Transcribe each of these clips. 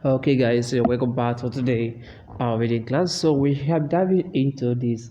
Okay, guys, welcome back to today reading class. So we have diving into this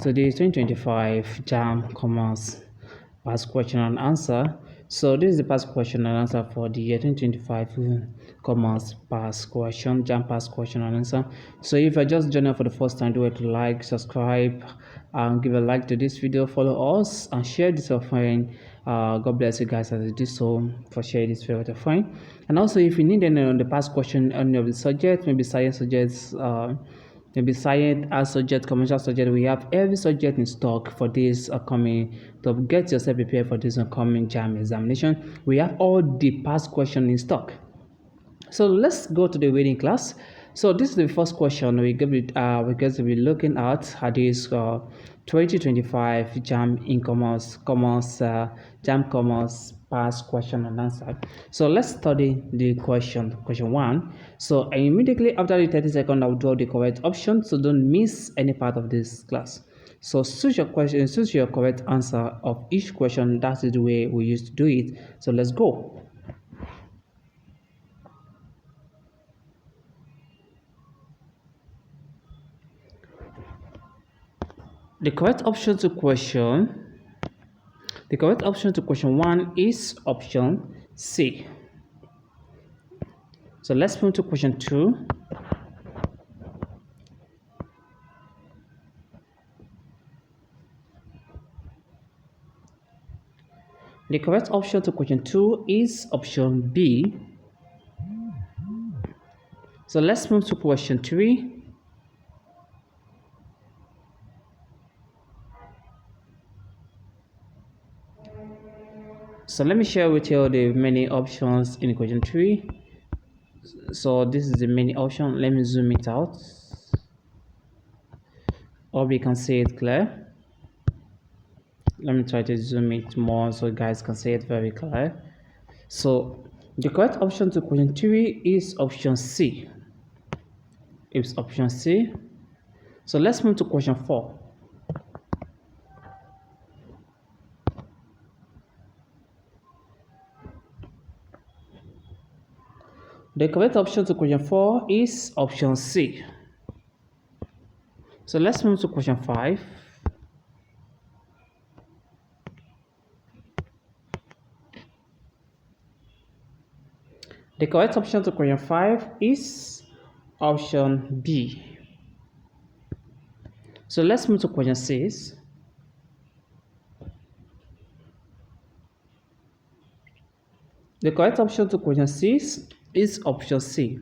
today's 2025 JAM Commerce past question and answer. So this is the past question and answer for the year 2025 Commerce past question, JAM past question and answer. So if I just joined for the first time, do it to like, subscribe, and give a like to this video. Follow us and share this with a friend. God bless you guys as you do so for sharing this video with a friend. And also, if you need any on the past question, any of the subjects, maybe science subjects, maybe science as subject, commercial subject, we have every subject in stock for this upcoming. To get yourself prepared for this upcoming JAM examination, we have all the past question in stock. So let's go to the reading class. So this is the first question we're going to be looking at this 2025 JAM in JAM Commerce past question and answer. So let's study the question one. So immediately after the 30 seconds, I'll draw the correct option, so don't miss any part of this class. So choose your correct answer of each question. That is the way we used to do it. So let's go. The correct option to question one is option C. So let's move to question 2. The correct option to question 2 is option B. So let's move to question 3. So let me share with you the many options in question 3. So this is the many option. Let me zoom it out. Hope you can see it clear. Let me try to zoom it more so you guys can see it very clear. So the correct option to question 3 is option C. It's option C. So let's move to question 4. The correct option to question 4 is option C. So let's move to question 5. The correct option to question 5 is option B. So let's move to question 6. The correct option to question 6 is option C.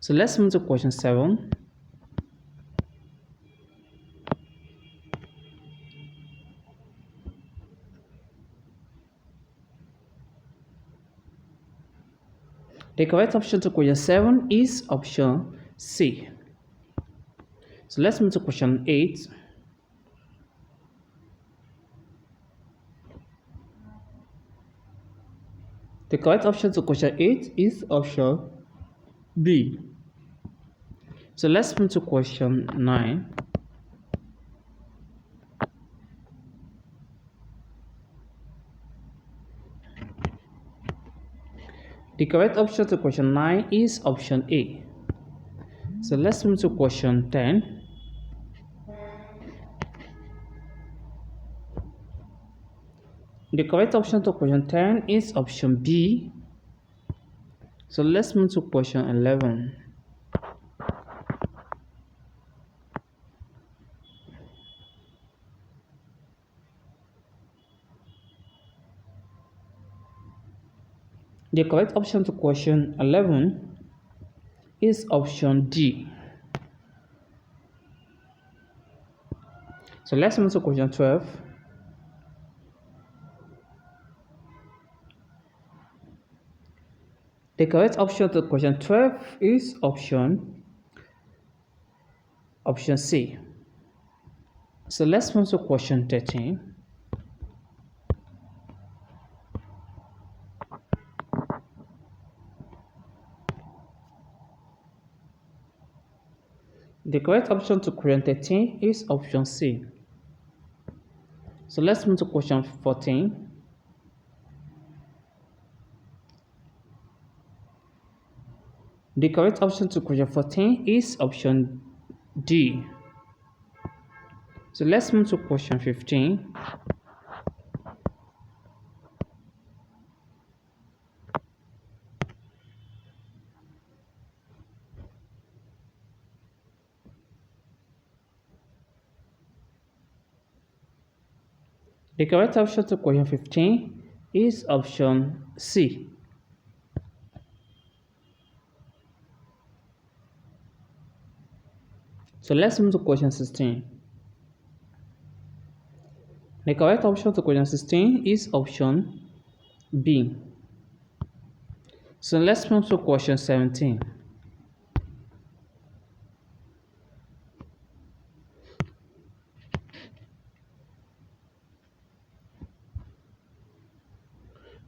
So let's move to question 7. The correct option to question 7 is option C. So let's move to question 8. The correct option to question 8 is option B. So let's move to question 9. The correct option to question 9 is option A. So let's move to question 10. The correct option to question 10 is option B. So let's move to question 11. The correct option to question 11 is option D. So let's move to question 12. The correct option to question 12 is option C. So let's move to question 13. The correct option to question 13 is option C. So let's move to question 14. The correct option to question 14 is option D. So let's move to question 15. The correct option to question 15 is option C. So let's move to question 16. The correct option to question 16 is option B. So let's move to question 17.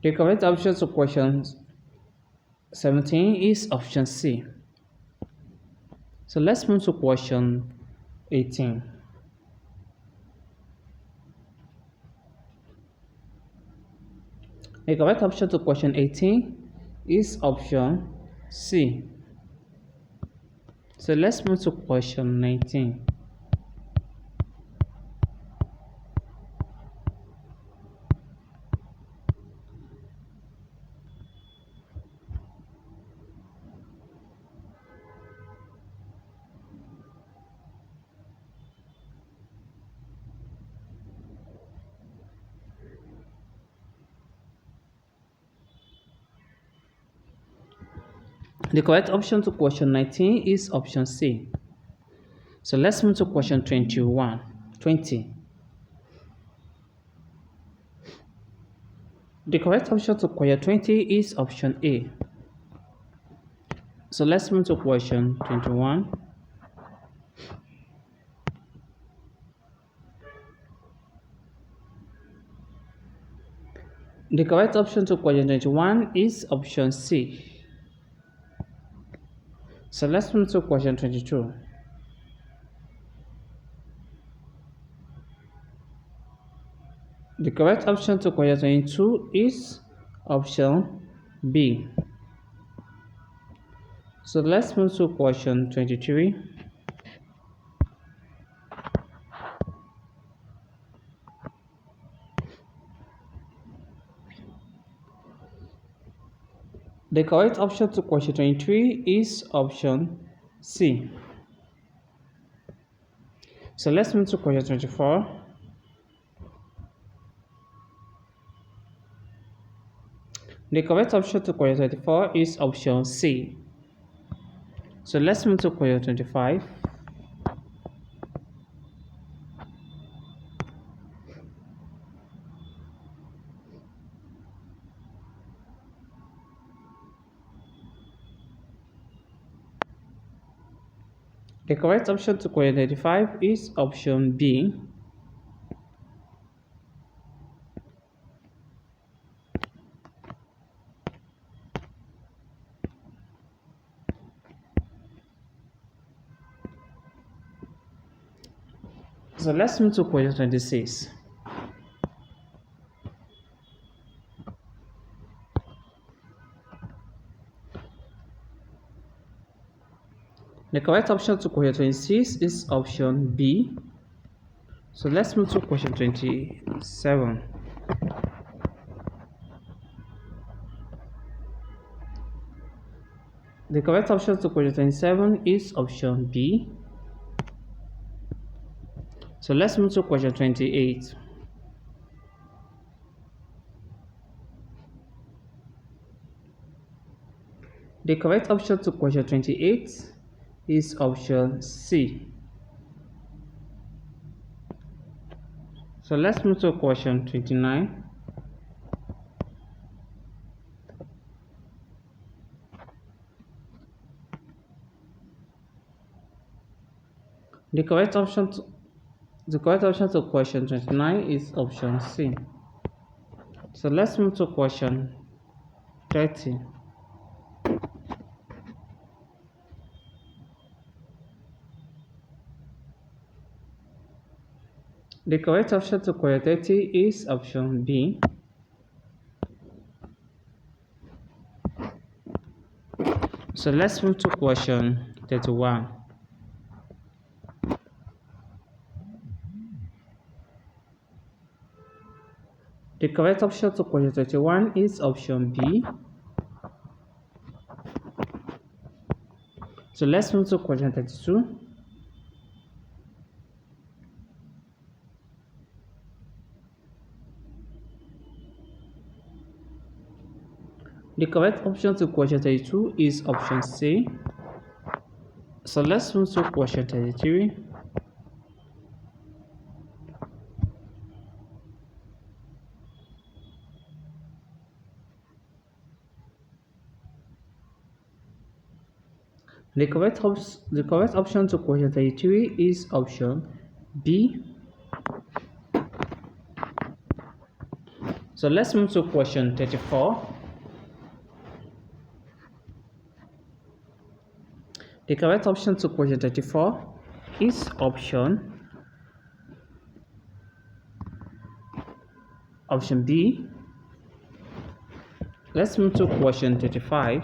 The correct option to question 17 is option C. So let's move to question 18. The correct option to question 18 is option C. So let's move to question 19. The correct option to question 19 is option C. So let's move to question 20. The correct option to question 20 is option A. So let's move to question 21. The correct option to question 21 is option C. So let's move to question 22. The correct option to question 22 is option B. So let's move to question 23. The correct option to question 23 is option C. So let's move to question 24. The correct option to question 24 is option C. So let's move to question 25. The correct option to question 25 is option B. So let's move to question 26. The correct option to question 26 is option B. So let's move to question 27. The correct option to question 27 is option B. So let's move to question 28. The correct option to question 28 is option C. So let's move to question 29. The correct option to question 29 is option C. So let's move to question 30. The correct option to question 30 is option B. So let's move to question 31. The correct option to question 31 is option B. So let's move to question 32. The correct option to question 32 is option C. So let's move to question 33. The correct option to question 33 is option B. So let's move to question 34. The correct option to question 34 is option B. Let's move to question 35.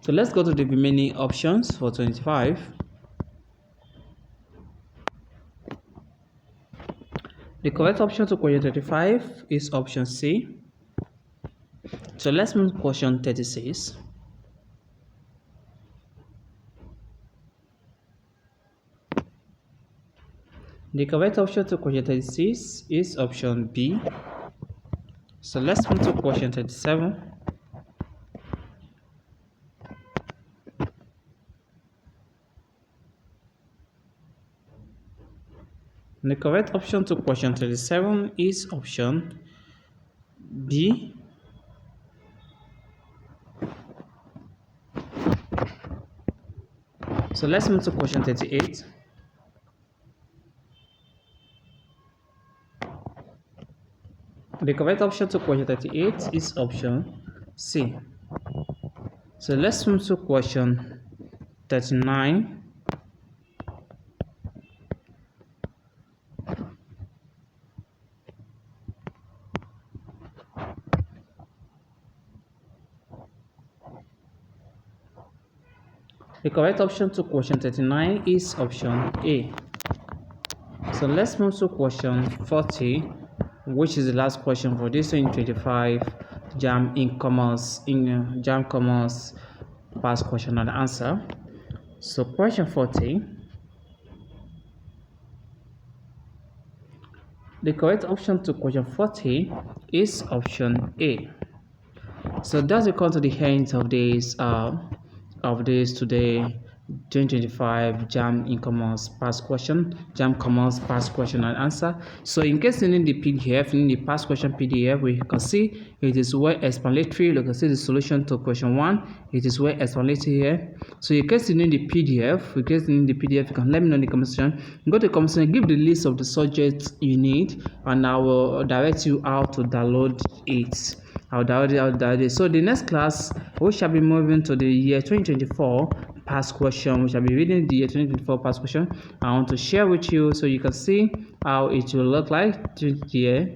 So let's go to the remaining options for 25. The correct option to question 35 is option C. So let's move to question 36. The correct option to question 36 is option B. So let's move to question 37. The correct option to question 37 is option B. So let's move to question 38. The correct option to question 38 is option C. So let's move to question 39. The correct option to question 39 is option A. So let's move to question 40, which is the last question for this 2025 JAMB Commerce past question and answer. So question 40. The correct option to question 40 is option A. So that's the come to the end of this today 2025 JAMB Commerce past question and answer. So in case you need the PDF, you need the past question PDF, where you can see it is well explanatory. You can see the solution to question 1. It is well explanatory here. So in case you need the PDF, you can let me know in the comment section. Go to the comment section, give the list of the subjects you need, and I will direct you how to download it. So the next class, we shall be moving to the year 2024 past question. We shall be reading the year 2024 past question. I want to share with you so you can see how it will look like the year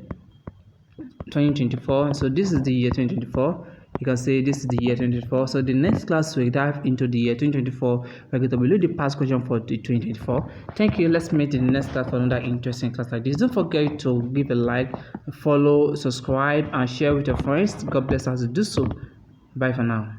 2024. So this is the year 2024. You can say this is the year 2024. So the next class we dive into the year 2024. We're going to be the past question for the 2024. Thank you. Let's meet in the next class for another interesting class like this. Don't forget to give a like, follow, subscribe, and share with your friends. God bless us to do so. Bye for now.